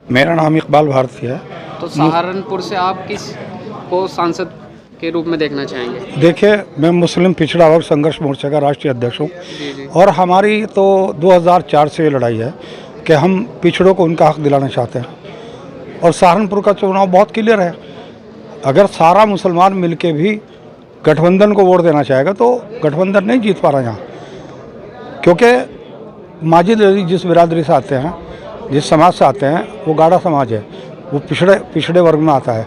मेरा नाम इकबाल भारती है। तो सहारनपुर से आप किस को सांसद के रूप में देखना चाहेंगे? देखिए, मैं मुस्लिम पिछड़ा वर्ग संघर्ष मोर्चा का राष्ट्रीय अध्यक्ष हूँ जी जी। और हमारी तो 2004 से ये लड़ाई है कि हम पिछड़ों को उनका हक दिलाना चाहते हैं। और सहारनपुर का चुनाव बहुत क्लियर है। अगर सारा मुसलमान मिलके भी गठबंधन को वोट देना चाहेगा तो गठबंधन नहीं जीत पा रहा यहाँ, क्योंकि माजिद अली जिस बिरादरी से आते हैं, जिस समाज से आते हैं, वो गाढ़ा समाज है, वो पिछड़े वर्ग में आता है,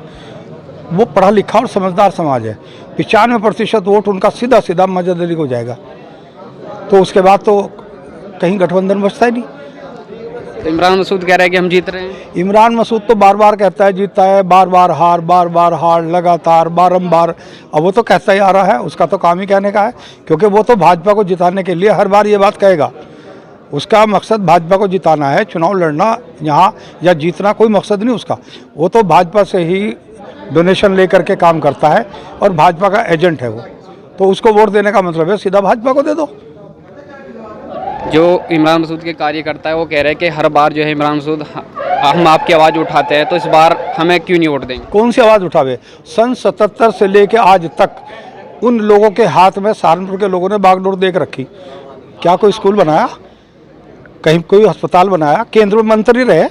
वो पढ़ा लिखा और समझदार समाज है। 95% वोट उनका सीधा सीधा माजिद अली को जाएगा, तो उसके बाद तो कहीं गठबंधन बचता ही नहीं। तो इमरान मसूद कह रहा है कि हम जीत रहे हैं। इमरान मसूद तो बार बार कहता है जीतता है, बार बार हार लगातार बारंबार। अब वो तो कहता ही आ रहा है, उसका तो काम ही कहने का है, क्योंकि वो तो भाजपा को जिताने के लिए हर बार ये बात कहेगा। उसका मकसद भाजपा को जिताना है, चुनाव लड़ना यहाँ या जीतना कोई मकसद नहीं उसका। वो तो भाजपा से ही डोनेशन लेकर के काम करता है और भाजपा का एजेंट है वो, तो उसको वोट देने का मतलब है सीधा भाजपा को दे दो। जो इमरान मसूद के कार्यकर्ता है वो कह रहे हैं कि हर बार जो है इमरान मसूद हम आपकी आवाज़ उठाते हैं, तो इस बार हमें क्यों नहीं वोट देंगे? कौन सी आवाज़ उठावे? सन 77 से लेके आज तक उन लोगों के हाथ में सहारनपुर के लोगों ने बागडोर देख रखी। क्या कोई स्कूल बनाया, कहीं कोई अस्पताल बनाया, केंद्र में मंत्री रहे,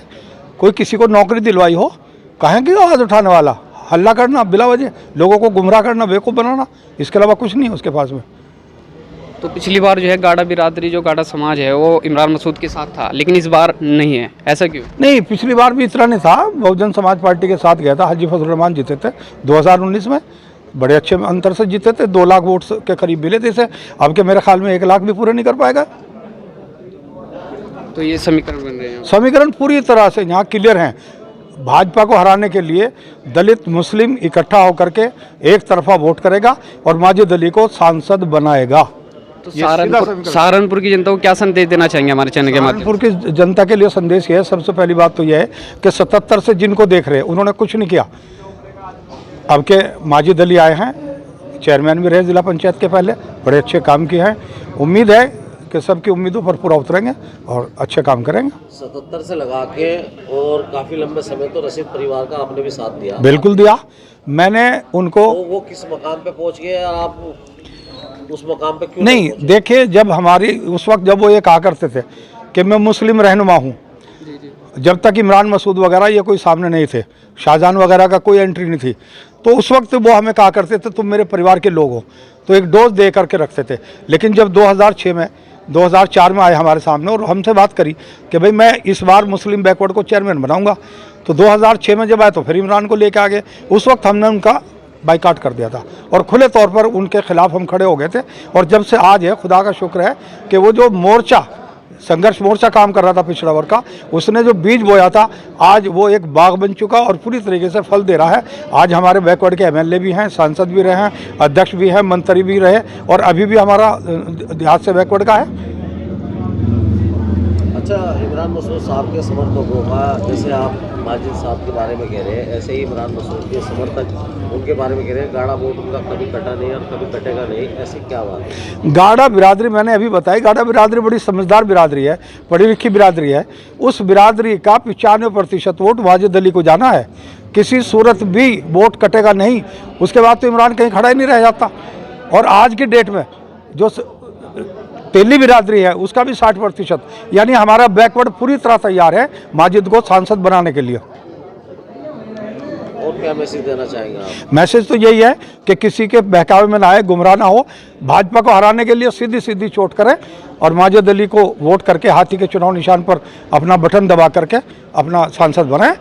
कोई किसी को नौकरी दिलवाई हो? कहें कि आवाज़ उठाने वाला हल्ला करना, बिला वजह लोगों को गुमराह करना, बेवकूफ़ बनाना, इसके अलावा कुछ नहीं है उसके पास में। तो पिछली बार जो है गाढ़ा बिरादरी, जो गाढ़ा समाज है, वो इमरान मसूद के साथ था, लेकिन इस बार नहीं है, ऐसा क्यों? नहीं, पिछली बार भी इतना नहीं था। बहुजन समाज पार्टी के साथ गया था, हाजी फजल रहमान जीते थे 2019 में, बड़े अच्छे अंतर से जीते थे, 2 लाख वोट के करीब मिले थे इसे। अब के मेरे ख्याल में 1 लाख भी पूरे नहीं कर पाएगा। तो ये समीकरण बन रहे हैं। समीकरण पूरी तरह से यहाँ क्लियर हैं। भाजपा को हराने के लिए दलित मुस्लिम इकट्ठा होकर के एक तरफा वोट करेगा और माजिद अली को सांसद बनाएगा। तो सहारनपुर की जनता को क्या संदेश देना चाहेंगे हमारे चैनल के माध्यम सहारनपुर की जनता के लिए संदेश ये है, सबसे पहली बात तो यह है कि 77 से जिनको देख रहे हैं उन्होंने कुछ नहीं किया। अब के माजिद अली आए हैं, चेयरमैन भी रहे जिला पंचायत के पहले, बड़े अच्छे काम किए हैं। उम्मीद है कि सबकी उम्मीदों पर पूरा उतरेंगे और अच्छे काम करेंगे। 77 से लगा के और काफ़ी लंबे समय तो रशीद परिवार का आपने भी साथ दिया। बिल्कुल दिया। मैंने उनको तो वो किस मकाम पे पहुंच गए और आप उस मकाम पे क्यों नहीं, देखिए, जब हमारी उस वक्त जब वो ये कहा करते थे कि मैं मुस्लिम रहनुमा हूँ, जब तक इमरान मसूद वगैरह ये कोई सामने नहीं थे, शाहजहां वगैरह का कोई एंट्री नहीं थी, तो उस वक्त वो हमें कहा करते थे तुम मेरे परिवार के लोग हो, तो एक डोज दे करके रखते थे। लेकिन जब 2004 में आए हमारे सामने और हमसे बात करी कि भाई मैं इस बार मुस्लिम बैकवर्ड को चेयरमैन बनाऊंगा, तो 2006 में जब आए तो फिर इमरान को लेकर आ गए। उस वक्त हमने उनका बाइकाट कर दिया था और खुले तौर पर उनके खिलाफ हम खड़े हो गए थे। और जब से आज है, खुदा का शुक्र है कि वो जो मोर्चा, संघर्ष मोर्चा काम कर रहा था पिछड़ा वर्ग का, उसने जो बीज बोया था आज वो एक बाग बन चुका और पूरी तरीके से फल दे रहा है। आज हमारे बैकवर्ड के एमएलए भी हैं, सांसद भी रहे हैं, अध्यक्ष भी हैं, मंत्री भी रहे और अभी भी हमारा देहात से बैकवर्ड का है। अच्छा, इमरान मसूद साहब के समर्थकों का, जैसे आप माजिद साहब के बारे में कह रहे हैं, ऐसे ही इमरान मसूद के समर्थक उनके बारे में कह रहे हैं गाढ़ा वोट उनका कभी कटा नहीं और कभी कटेगा नहीं, ऐसी क्या बात है? गाढ़ा बिरादरी मैंने अभी बताई, गाढ़ा बिरादरी बड़ी समझदार बिरादरी है, पढ़ी लिखी बिरादरी है। उस बिरादरी का 95% वोट माजिद अली को जाना है। किसी सूरत भी वोट कटेगा नहीं, उसके बाद तो इमरान कहीं खड़ा ही नहीं रह जाता। और आज की डेट में जो तेली बिरादरी है उसका भी 60%, यानी हमारा बैकवर्ड पूरी तरह तैयार है माजिद को सांसद बनाने के लिए। और क्या मैसेज देना चाहेंगे आप? मैसेज तो यही है कि किसी के बहकावे में ना आए, गुमराह ना हो, भाजपा को हराने के लिए सीधी सीधी चोट करें और माजिद अली को वोट करके हाथी के चुनाव निशान पर अपना बटन दबा करके अपना सांसद बनाएं।